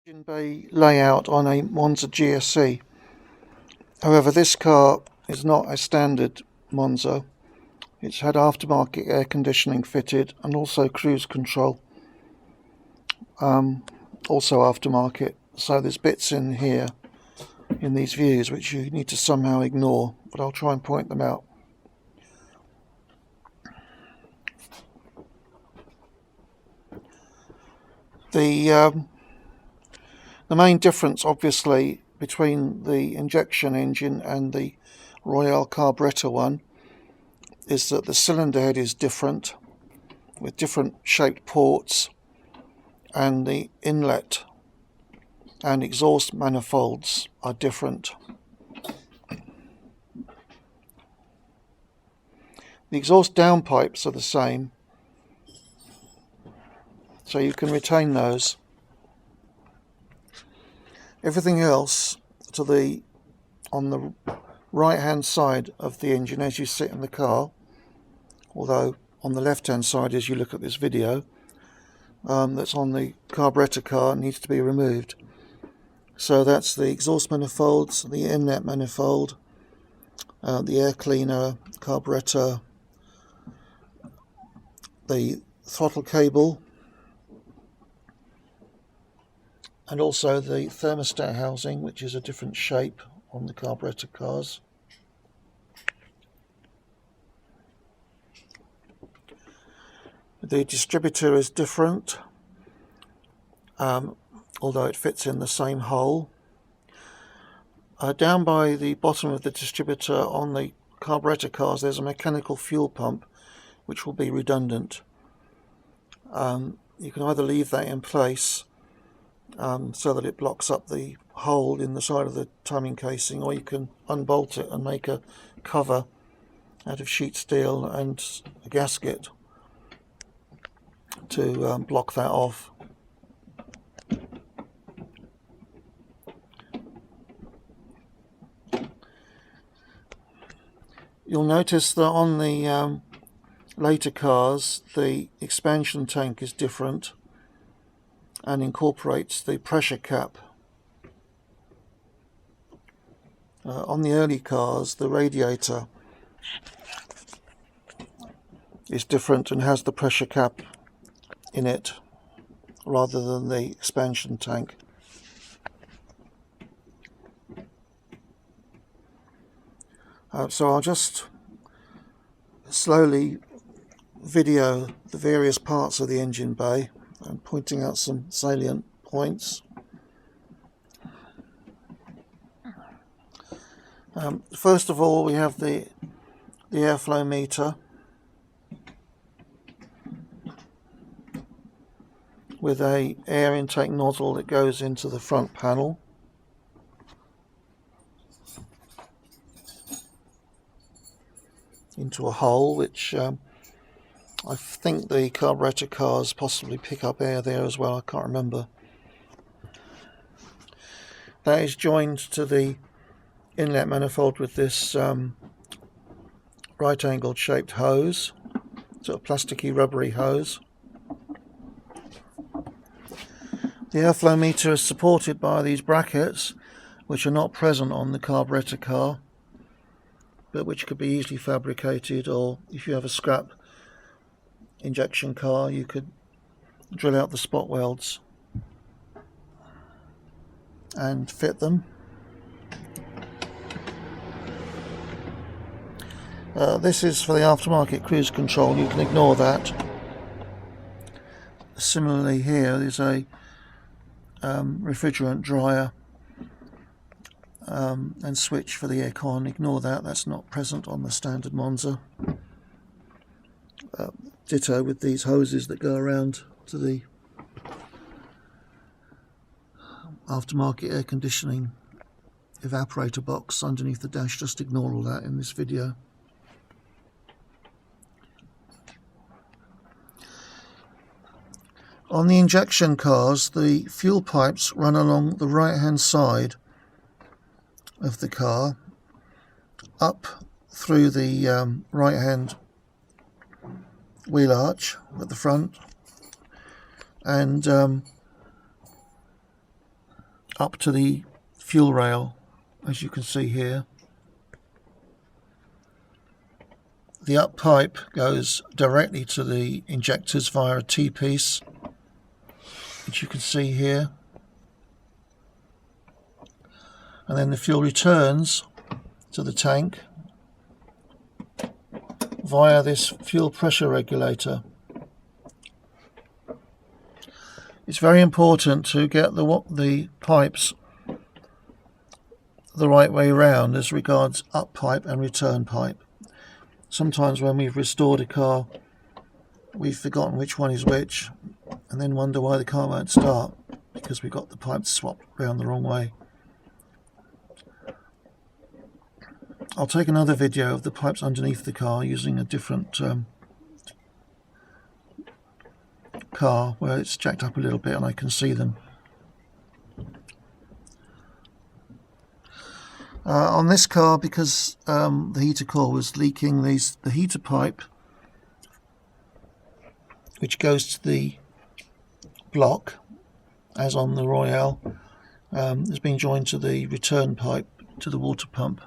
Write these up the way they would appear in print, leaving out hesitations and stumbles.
Engine bay layout on a Monza GSE. However, this car is not a standard Monza. It's had aftermarket air conditioning fitted and also cruise control, also aftermarket. So there's bits in here in these views which you need to somehow ignore, but I'll try and point them out. The main difference, obviously, between the injection engine and the Royale carburetor one is that the cylinder head is different, with different shaped ports, and the inlet and exhaust manifolds are different. The exhaust downpipes are the same, so you can retain those. Everything else on the right hand side of the engine as you sit in the car, although on the left hand side as you look at this video, that's on the carburetor car needs to be removed. So that's the exhaust manifolds, the inlet manifold, the air cleaner, carburetor, the throttle cable, and also the thermostat housing, which is a different shape on the carburetor cars. The distributor is different, although it fits in the same hole. Down by the bottom of the distributor on the carburetor cars there's a mechanical fuel pump which will be redundant. You can either leave that in place so that it blocks up the hole in the side of the timing casing, or you can unbolt it and make a cover out of sheet steel and a gasket to block that off. You'll notice that on the later cars the expansion tank is different and incorporates the pressure cap. On the early cars the radiator is different and has the pressure cap in it rather than the expansion tank. So I'll just slowly video the various parts of the engine bay and pointing out some salient points. First of all, we have the airflow meter with a air intake nozzle that goes into the front panel. Into a hole which I think the carburetor cars possibly pick up air there as well, I can't remember. That is joined to the inlet manifold with this right angled shaped hose, sort of plasticky rubbery hose. The airflow meter is supported by these brackets which are not present on the carburetor car, but which could be easily fabricated, or if you have a scrap injection car you could drill out the spot welds and fit them. This is for the aftermarket cruise control, you can ignore that. Similarly here is a refrigerant dryer and switch for the aircon, ignore that, that's not present on the standard Monza. Ditto with these hoses that go around to the aftermarket air conditioning evaporator box underneath the dash, just ignore all that in this video. On the injection cars, the fuel pipes run along the right hand side of the car up through the right hand wheel arch at the front, and up to the fuel rail, as you can see here. The up pipe goes directly to the injectors via a T-piece, which you can see here. And then the fuel returns to the tank via this fuel pressure regulator. It's very important to get the pipes the right way around as regards up pipe and return pipe. Sometimes when we've restored a car, we've forgotten which one is which, and then wonder why the car won't start, because we got the pipes swapped round the wrong way. I'll take another video of the pipes underneath the car using a different car where it's jacked up a little bit and I can see them. On this car, because the heater core was leaking, the heater pipe, which goes to the block, as on the Royale, has been joined to the return pipe to the water pump.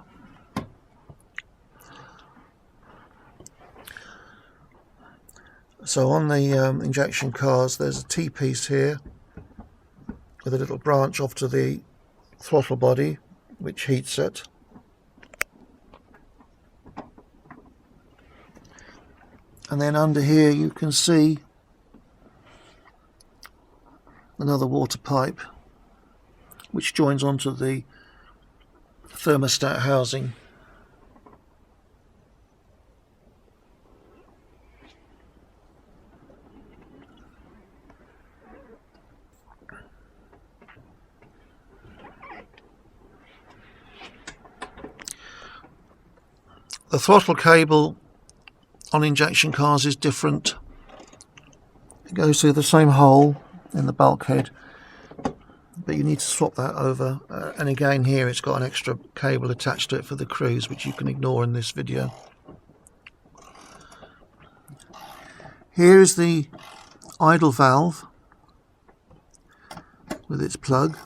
So on the injection cars, there's a T-piece here with a little branch off to the throttle body, which heats it. And then under here you can see another water pipe which joins onto the thermostat housing. The throttle cable on injection cars is different. It goes through the same hole in the bulkhead, but you need to swap that over. And again, here it's got an extra cable attached to it for the cruise, which you can ignore in this video. Here is the idle valve with its plug,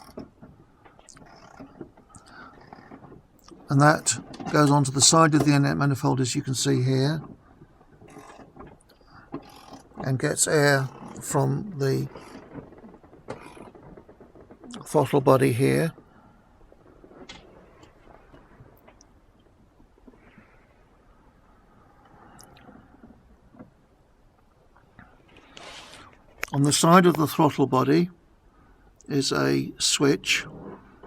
and that goes onto the side of the inlet manifold, as you can see here, and gets air from the throttle body here. On the side of the throttle body is a switch.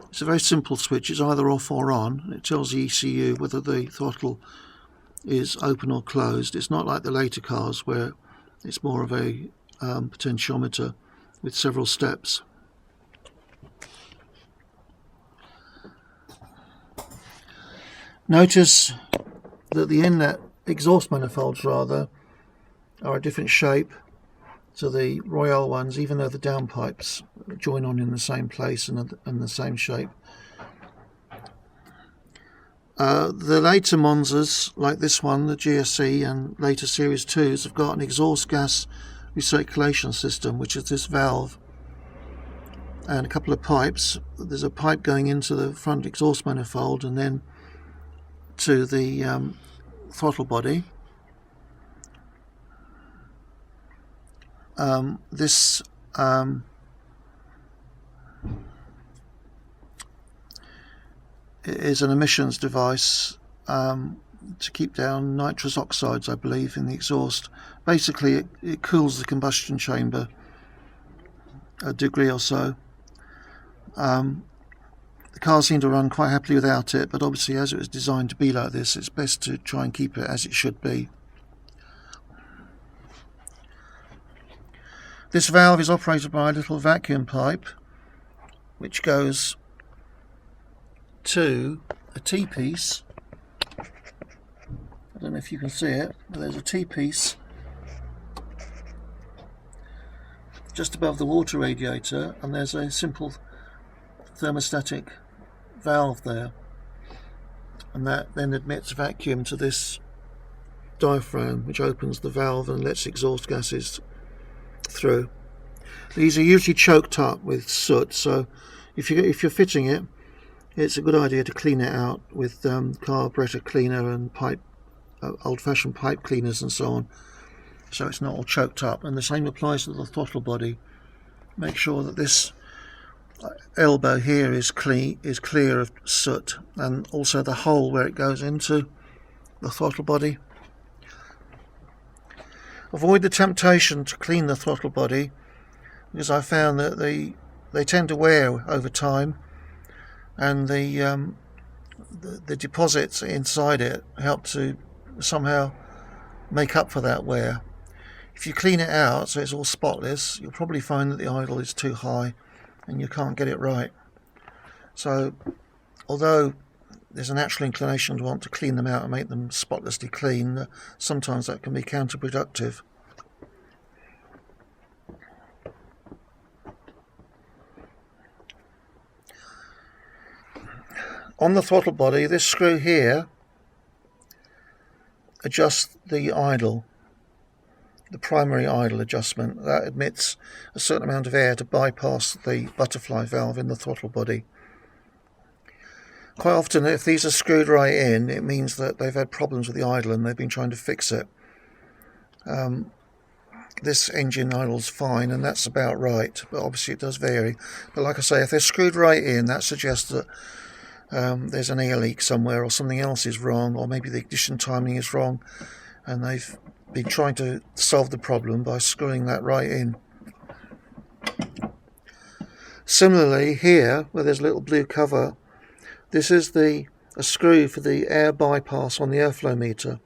It's a very simple switch. It's either off or on. It tells the ECU whether the throttle is open or closed. It's not like the later cars where it's more of a potentiometer with several steps. Notice that the inlet exhaust manifolds are a different shape to the Royale ones, even though the downpipes join on in the same place and the same shape. The later Monzas, like this one, the GSE, and later Series 2s, have got an exhaust gas recirculation system, which is this valve and a couple of pipes. There's a pipe going into the front exhaust manifold and then to the throttle body. This is an emissions device to keep down nitrous oxides, I believe, in the exhaust. Basically, it cools the combustion chamber a degree or so. The cars seem to run quite happily without it, but obviously as it was designed to be like this, it's best to try and keep it as it should be. This valve is operated by a little vacuum pipe which goes to a T-piece. I don't know if you can see it, but there's a T-piece just above the water radiator, and there's a simple thermostatic valve there, and that then admits vacuum to this diaphragm, which opens the valve and lets exhaust gases through. These are usually choked up with soot, so if you're fitting it, it's a good idea to clean it out with carburetor cleaner and pipe, old-fashioned pipe cleaners and so on, so it's not all choked up. And the same applies to the throttle body. Make sure that this elbow here is clear of soot, and also the hole where it goes into the throttle body. Avoid the temptation to clean the throttle body, because I found that they tend to wear over time, and the deposits inside it help to somehow make up for that wear. If you clean it out so it's all spotless, you'll probably find that the idle is too high and you can't get it right. So although there's a natural inclination to want to clean them out and make them spotlessly clean, sometimes that can be counterproductive. On the throttle body, this screw here adjusts the idle, the primary idle adjustment. That admits a certain amount of air to bypass the butterfly valve in the throttle body. Quite often, if these are screwed right in, it means that they've had problems with the idle and they've been trying to fix it. This engine idle's fine, and that's about right, but obviously it does vary. But like I say, if they're screwed right in, that suggests that there's an air leak somewhere, or something else is wrong, or maybe the ignition timing is wrong, and they've been trying to solve the problem by screwing that right in. Similarly, here, where there's a little blue cover, this is a screw for the air bypass on the airflow meter.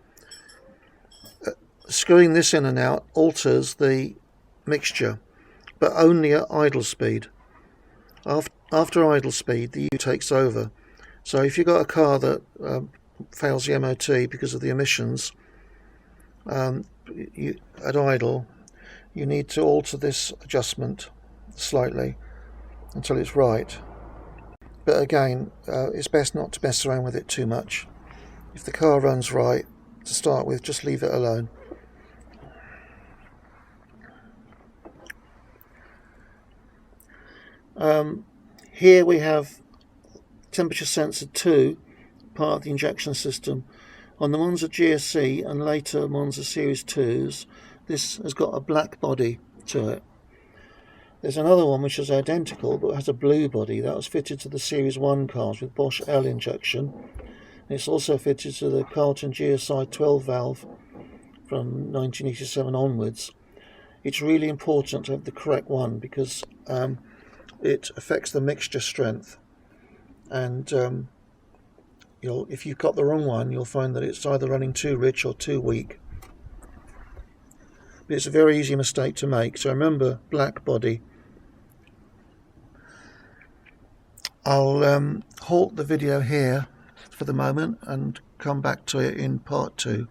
Screwing this in and out alters the mixture, but only at idle speed. After idle speed, the U takes over. So if you've got a car that fails the MOT because of the emissions, at idle, you need to alter this adjustment slightly until it's right. But again, it's best not to mess around with it too much. If the car runs right to start with, just leave it alone. Here we have temperature sensor 2, part of the injection system. On the Monza GSE and later Monza Series 2s, this has got a black body to it. There's another one which is identical but has a blue body. That was fitted to the Series 1 cars with Bosch L injection. It's also fitted to the Carlton GSI 12 valve from 1987 onwards. It's really important to have the correct one, because it affects the mixture strength, and if you've got the wrong one, you'll find that it's either running too rich or too weak. But it's a very easy mistake to make, so remember, black body. I'll halt the video here for the moment and come back to it in part 2.